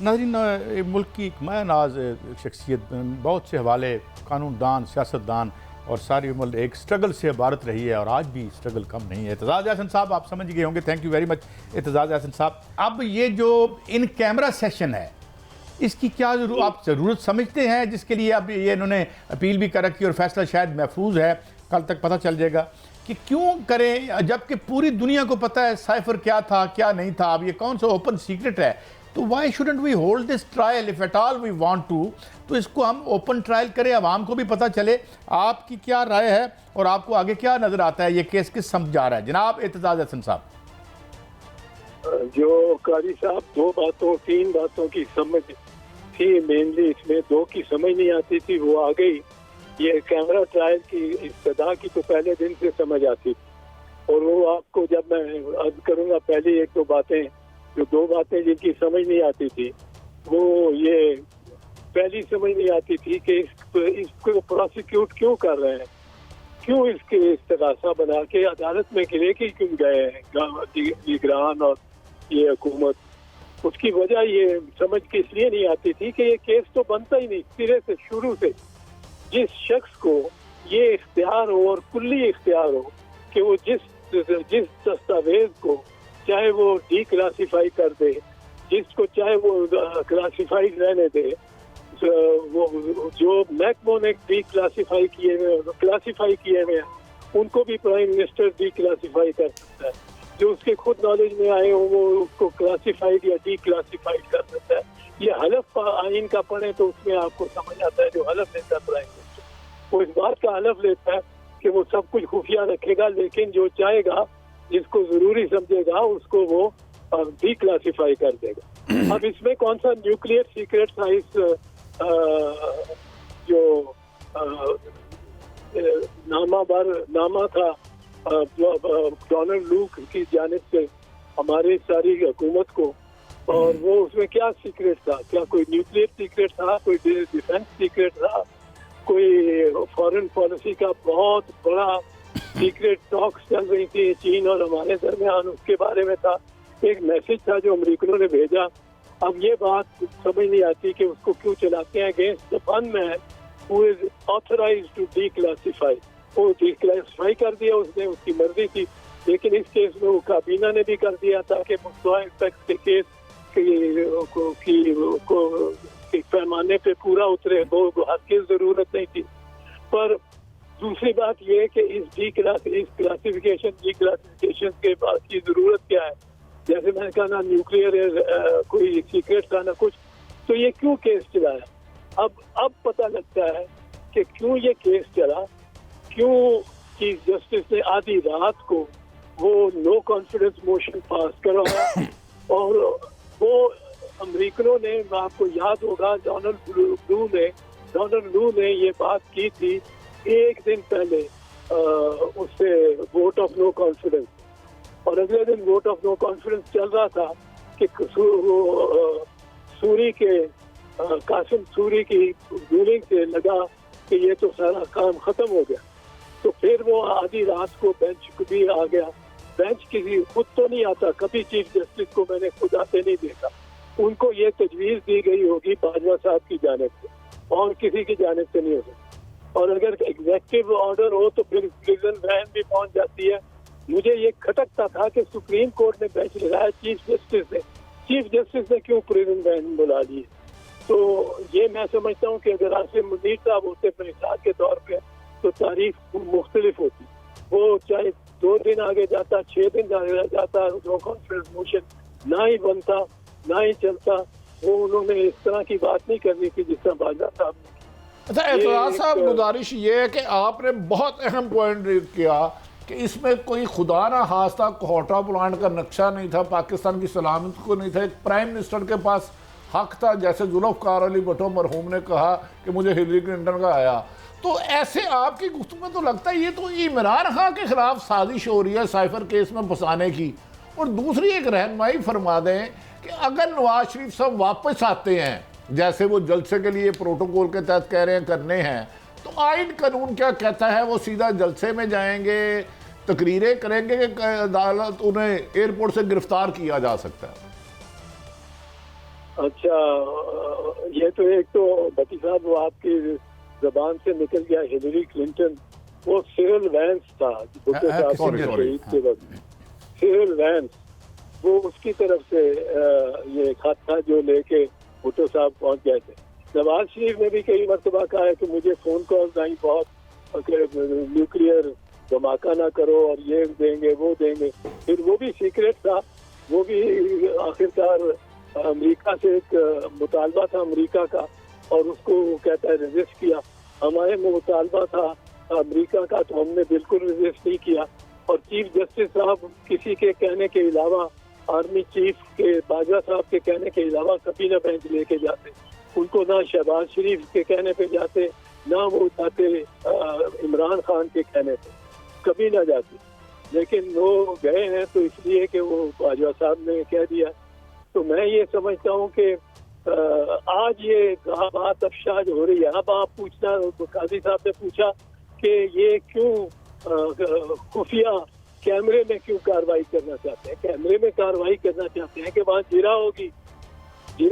नाज़रीन, मुल्क की एक मैं नाज शख्सियत, बहुत से हवाले, कानूनदान, सियासतदान और सारी उम्र एक स्ट्रगल से इबारत रही है और आज भी स्ट्रगल कम नहीं है। एतजाज़ अहसन साहब, आप समझ गए होंगे। Thank you very much Aitzaz Ahsan साहब। अब ये जो इन कैमरा सेशन है, इसकी क्या आप ज़रूरत समझते हैं, जिसके लिए अब ये इन्होंने अपील भी कर रखी और फैसला शायद महफूज है, कल तक पता चल जाएगा कि क्यों करें, जबकि पूरी दुनिया को पता है साइफर क्या था क्या नहीं था। अब ये कौन सा ओपन सीक्रेट है, तो why shouldn't we hold this trial if at all we want to. तो इसको हम ओपन ट्रायल करें, आवाम को भी पता चले। आपकी क्या राय है और आपको आगे क्या नजर आता है, ये केस किस समझ जा रहा है जनाब एतजाज हसन साहब? जो कारी साहब तीन बातों की समझ थी, मेनली इसमें दो की समझ नहीं आती थी, वो आ गई। ये कैमरा ट्रायल की इब्तिदा की तो पहले दिन से समझ आती थी, और वो आपको जब मैं अर्ज करूंगा पहली एक दो बातें, जो दो बातें जिनकी समझ नहीं आती थी, वो ये पहली समझ नहीं आती थी कि इसको प्रोसिक्यूट क्यों कर रहे हैं, क्यों इसके इस्तगासा बना के अदालत में गिरे कि क्यों गए हैं निगरान और ये हुकूमत। उसकी वजह ये समझ के इसलिए नहीं आती थी कि ये केस तो बनता ही नहीं सिरे से, शुरू से। जिस शख्स को ये इख्तियार हो और कुल्ली इख्तियार हो कि वो जिस दस्तावेज को चाहे वो डी क्लासीफाई कर दे, जिसको चाहे वो क्लासीफाइड रहने दे, वो जो महकमों ने डी क्लासीफाई किए हुए उनको भी प्राइम मिनिस्टर डी क्लासीफाई कर सकता है। जो उसके खुद नॉलेज में आए हो वो उसको क्लासीफाइड या डी क्लासीफाइड कर सकता है। ये हलफ आइन का पढ़े तो उसमें आपको समझ आता है। जो हलफ लेता है प्राइम मिनिस्टर, वो इस बात का हलफ लेता है कि वो सब कुछ खुफिया रखेगा, लेकिन जो चाहेगा, जिसको जरूरी समझेगा, उसको वो डी क्लासीफाई कर देगा। अब इसमें कौन सा न्यूक्लियर सीक्रेट था? इस जो नामा था डोनाल्ड लूक की जानिब से हमारी सारी हुकूमत को, और वो उसमें क्या सीक्रेट था? क्या कोई न्यूक्लियर सीक्रेट था, कोई डिफेंस सीक्रेट था, कोई फॉरेन पॉलिसी का बहुत बड़ा सीक्रेट टॉक्स चल रही थी चीन और हमारे दरमियान, उसके बारे में था। एक मैसेज था जो अमेरिकनों ने भेजा। अब ये बात समझ नहीं आती कि उसको क्यों चलाते हैं against the one man who is authorized to declassify. वो डी क्लासीफाई कर दिया उसने, उसकी मर्जी थी। लेकिन इस केस में वो काबीना ने भी कर दिया था कि मुस्तवा इंस्पेक्टर के केस की पैमाने पे पूरा उतरे, वो हर की जरूरत नहीं थी। पर दूसरी बात यह है कि इस क्लासिफिकेशन के बाद की जरूरत क्या है? जैसे मैंने कहा ना, न्यूक्लियर कोई सीक्रेट था ना कुछ, तो ये क्यों केस चलाया? अब पता लगता है कि क्यों ये केस चला, क्यों चीफ जस्टिस ने आधी रात को वो नो कॉन्फिडेंस मोशन पास करवाया। और वो अमेरिकनों ने, आपको याद होगा, डोनाल्ड लू ने ये बात की थी एक दिन पहले उससे वोट ऑफ नो कॉन्फिडेंस, और अगले दिन वोट ऑफ नो कॉन्फिडेंस चल रहा था कि सूरी के कासिम सूरी की रूलिंग से लगा कि ये तो सारा काम खत्म हो गया। तो फिर वो आधी रात को बेंच भी आ गया। बेंच किसी खुद तो नहीं आता, कभी चीफ जस्टिस को मैंने खुद आते नहीं देखा। उनको ये तजवीज़ दी गई होगी बाजवा साहब की जानिब से, और किसी की जानिब से नहीं हो सकती। और अगर एग्जेक्टिव ऑर्डर हो तो फिर प्रिजन वैन भी पहुंच जाती है। मुझे ये खटकता था कि सुप्रीम कोर्ट ने बेंच लगाया चीफ जस्टिस ने क्यों प्रिजन वैन बुला लिए? तो ये मैं समझता हूँ कि अगर आसिम मुनीर साहब होते मिसाल के तौर पे, तो तारीख मुख्तलिफ होती। वो चाहे 2 दिन आगे जाता, 6 दिन आगे जाता, नो कॉन्फिडेंस मोशन ना ही बनता, ना ही चलता। वो उन्होंने इस तरह की बात नहीं करनी थी जिस तरह बाजवा साहब ने। अच्छा एतजाज साहब, गुजारिश ये है कि आपने बहुत अहम पॉइंट किया कि इसमें कोई खुदा ना खास्ता कोहटा प्लांट का नक्शा नहीं था, पाकिस्तान की सलामत को नहीं था। एक प्राइम मिनिस्टर के पास हक था, जैसे जुल्फ़िकार अली भुट्टो मरहूम ने कहा कि मुझे हिलरी क्लिंटन का आया। तो ऐसे आपकी गुफ्तगू में तो लगता है ये तो इमरान खान के खिलाफ साजिश हो रही है साइफर केस में फंसाने की। और दूसरी एक रहनुमाई फरमा दें कि अगर नवाज शरीफ साहब वापस आते हैं, जैसे वो जलसे के लिए प्रोटोकॉल के तहत कह रहे हैं करने हैं, तो आइन कानून क्या कहता है? वो सीधा जलसे में जाएंगे, तकरीरें करेंगे कि अदालत उन्हें एयरपोर्ट से गिरफ्तार किया जा सकता है? अच्छा, ये तो एक तो भट्टी साहब वो आपकी जबान से निकल गया, हिलरी क्लिंटन, वो सिरिल वैंस था भुट्टो साहब के शहीद के वक्त। सिरिल वैंस वो उसकी तरफ से ये खत था जो लेके भुट्टो साहब पहुंच गए थे। नवाज शरीफ ने भी कई मरतबा कहा है कि मुझे फोन कॉल आई बहुत, न्यूक्लियर धमाका ना करो और ये देंगे वो देंगे, फिर वो भी सीक्रेट था। वो भी आखिरकार अमेरिका से एक मुतालबा था अमेरिका का, और उसको कहता है रेजिस्ट किया। हमारे मुतालबा था अमेरिका का, तो हमने बिल्कुल रेजिस्ट नहीं किया। और चीफ जस्टिस साहब किसी के कहने के अलावा, आर्मी चीफ के बाजवा साहब के कहने के अलावा कभी ना बेंच लेके जाते। उनको ना शहबाज शरीफ के कहने पे जाते, ना वो जाते इमरान खान के कहने पे, कभी ना जाते। लेकिन वो गए हैं तो इसलिए कि वो बाजवा साहब ने कह दिया। तो मैं ये समझता हूँ कि आज ये बात अफशाज हो रही है। अब आप पूछना, काजी साहब ने पूछा कि ये क्यों खुफिया कैमरे में क्यों कार्रवाई करना चाहते हैं। कैमरे में कार्रवाई करना चाहते हैं कि वहाँ जिरा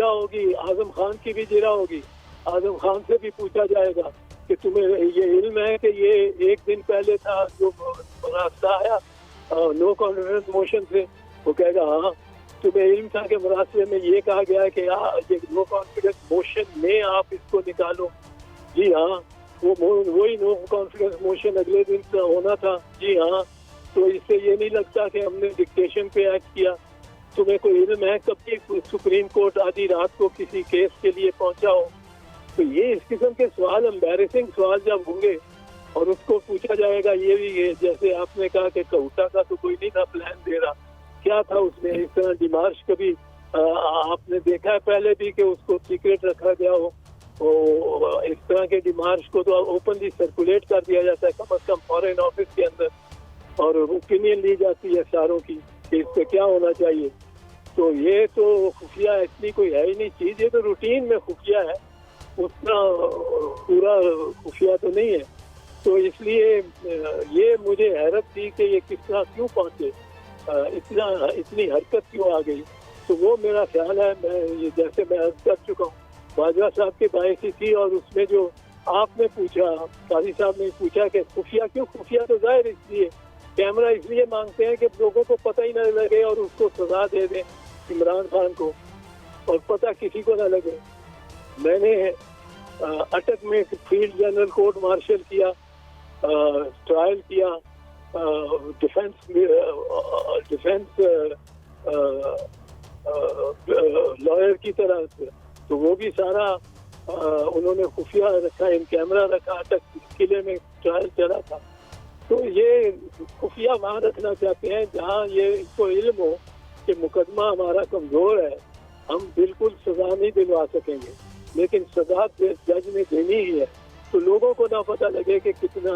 होगी, आजम खान की भी जिरा होगी। आजम खान से भी पूछा जाएगा कि तुम्हें ये इल्म है कि ये एक दिन पहले था जो रास्ता आया नो कॉन्फिडेंस मोशन से। वो कहेगा हाँ, तुम्हें इल्म था कि मुरासले में ये कहा गया है कि ये नो कॉन्फिडेंस मोशन में आप इसको निकालो। जी हाँ, वही नो कॉन्फिडेंस मोशन अगले दिन होना था। जी हाँ, तो इससे ये नहीं लगता कि हमने डिक्टेशन पे एक्ट किया। तुम्हें कोई इल्म है कभी सुप्रीम कोर्ट आधी रात को किसी केस के लिए पहुंचा हो? तो ये इस किस्म के सवाल, एम्बैरेसिंग सवाल जब होंगे और उसको पूछा जाएगा, ये भी है जैसे आपने कहा कि कहुटा का तो कोई नहीं था प्लान दे रहा, क्या था उसमें इस तरह डिमार्श कभी आपने देखा है पहले भी कि उसको सीक्रेट रखा गया हो? तो इस तरह के डिमार्श को तो ओपनली सर्कुलेट कर दिया जाता है कम से कम फॉरेन ऑफिस के अंदर, और ओपिनियन ली जाती है सारों की कि इससे क्या होना चाहिए। तो ये तो खुफिया इतनी कोई है ही नहीं चीज, ये तो रूटीन में खुफिया है, उतना पूरा खुफिया तो नहीं है। तो इसलिए ये मुझे हैरत थी कि ये किस तरह क्यों पहुंचे, इतनी हरकत क्यों आ गई। तो वो मेरा ख्याल है, मैं जैसे मैं अर्ज कर चुका हूँ, बाजवा साहब के बायसी थी। और उसमें जो आपने पूछा, काजी साहब ने पूछा कि खुफिया क्यों, खुफिया तो जाहिर इसलिए, कैमरा इसलिए मांगते हैं कि लोगों को पता ही न लगे और उसको सजा दे दें इमरान खान को, और पता किसी को न लगे। मैंने अटक में फील्ड जनरल कोर्ट मार्शल किया, ट्रायल किया डिफेंस लॉयर की तरह से, तो वो भी सारा उन्होंने खुफिया रखा, इन कैमरा रखा, अटक किले में ट्रायल चला था। तो ये खुफिया वहाँ रखना चाहते हैं जहाँ ये इनको इल्म हो कि मुकदमा हमारा कमजोर है, हम बिल्कुल सजा नहीं दिलवा सकेंगे, लेकिन सजा जज ने देनी ही है। तो लोगों को ना पता लगे कि कितना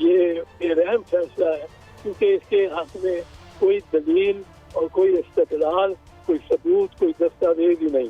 ये बेरहम फैसला है, क्योंकि इसके हक में कोई दलील और कोई इस्तदलाल, कोई सबूत, कोई दस्तावेज ही नहीं।